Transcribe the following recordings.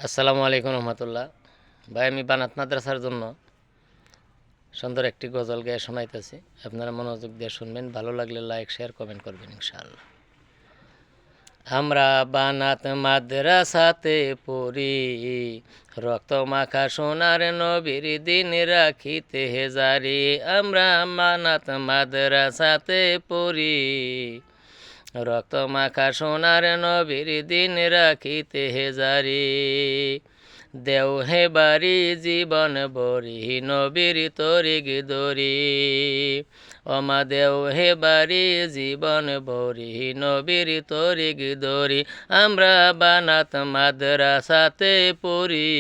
আসসালামু আলাইকুম রহমতুল্লাহ। ভাই, আমি বানাত মাদ্রাসার জন্য সুন্দর একটি গজল গেয়ে শোনাইতেছি। আপনারা মনোযোগ দিয়ে শুনবেন, ভালো লাগলে লাইক শেয়ার কমেন্ট করবেন ইনশাআল্লাহ। আমরা বানাত মাদ্রাসাতে পড়ি, রক্ত মাখা সোনার নবীর দিন রাখিতে জারি। আমরা বানাত মাদ্রাসাতে পড়ি, রক্ত মাখা সোনার নবীর দিন রাখিতে জারি। দেও হে বাড়ি জীবন বরি, নবীর তরিগ দরি। অমা দেও হে বাড়ি জীবন বরি, নবীর তরিগ দরি। আমরা বানাত মাদ্রাসাতে পড়ি,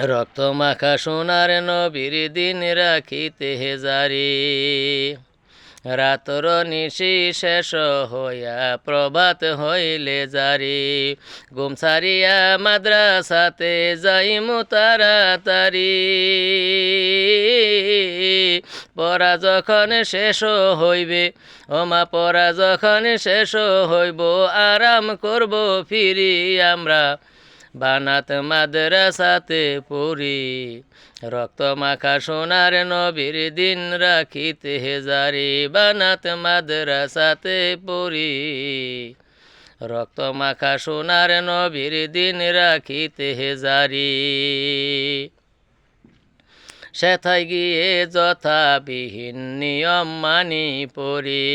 রক্ত মাখা সোনার নবীর দিন রাখিতে জারি। রাতর নিশি শেষ হইয়া প্রভাত হইলে জারি। ঘুম ছাড়িয়া মাদ্রাসাতে যাইমু তাড়াতাড়ি। পড়া যখন শেষ হইবে, ওমা পড়া যখন শেষ হইব, আরাম করব ফিরি। আমরা বানাত মাদ্রাসাতে পড়ি, রক্ত মাখা সোনার নবীর দিন রাখিতে জারি। বানাত মাদ্রাসাতে পড়ি, রক্ত মাখা সোনার নবীর দিন রাখিতে জারি। সেথায় গিয়ে যথাবিহীন নিয়ম মানি পড়ি,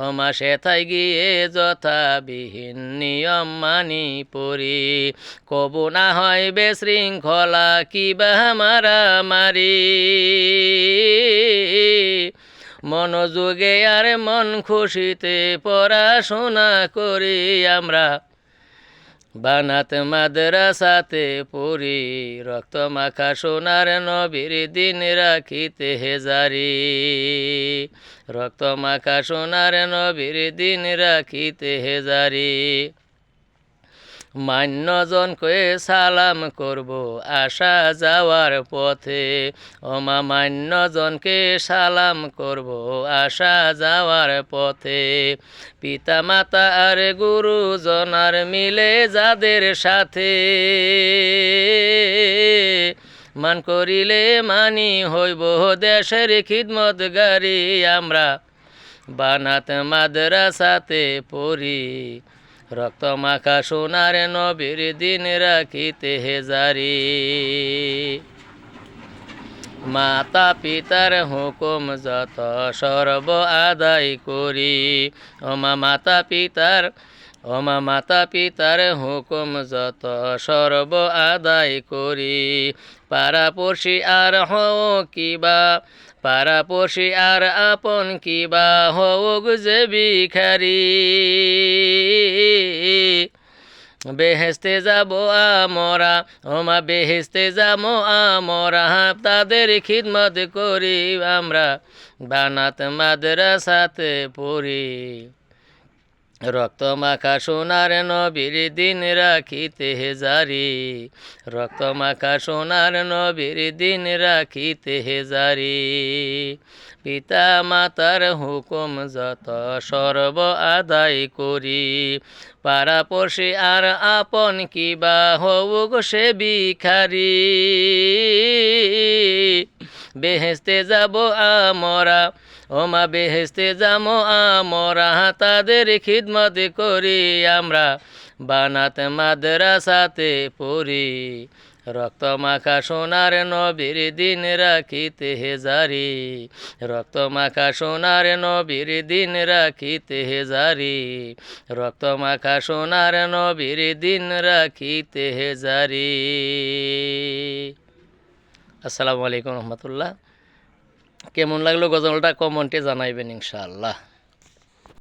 ওমা সেথায় গিয়ে যথাবিহীন নিয়ম মানি পড়ি। কবু না হয় বেশৃঙ্খলা কিবা মারামারি, মনোযোগে আর মন খুশিতে পড়াশোনা করি। আমরা বানাত মাদ্রাসাতে পড়ি, রক্ত মাখা সোনার নবীর দিন রাখিতে জারি। রক্ত মাখা সোনার নবীর দিন রাখিতে জারি। মান্যজনকে সালাম করব আসা যাওয়ার পথে, ওমা মান্যজনকে সালাম করব আসা যাওয়ার পথে। পিতা মাতা আর গুরুজনার মিলে যাদের সাথে, মান করিলে মানি হইব দেশের খিদমতগারি। আমরা বানাত মাদ্রাসাতে পড়ি, রক্ত মাখা সোনার নবীর দিন রাখিতে জারি। মাতা পিতার হুকুম যত সর্ব আদায় করি, ওমা মাতা পিতার হুকুম যত সর্ব আদায় করি। পাড়াপড়শি আর হও কিবা, পাড়াপড়শি আর আপন কিবা হোক যে ভিখারি। বেহেস্তে যাব আমরা, ওমা বেহেস্তে যাব আমরা, তাদের খিদমত করি। আমরা বানাত মাদ্রাসাতে পড়ি, রক্ত মাখা সোনার নবীর দিন রাখিতে জারি। রক্ত মাখা সোনার নবীর দিন রাখিতে জারি। পিতা মাতার হুকুম যত সর্ব আদায় করি। পাড়াপড়শি আর আপন কিবা হোক সে ভিখারি। বেহেস্তে যাব আমরা, ওমা বেহেস্তে যাব আমরা, তাদের খিদমত করি। আমরা বানাত মাদ্রাসাতে পড়ি, রক্ত মাখা সোনার নবীর দিন রাখিতে জারি। রক্ত মাখা সোনার নবীর দিন রাখিতে জারি। রক্ত মাখা সোনার নবীর দিন রাখিতে জারি। আসসালামু আলাইকুম রহমতুল্লাহ। কেমন লাগলো গজলটা কমেন্টে জানাইবেন ইনশাআল্লাহ।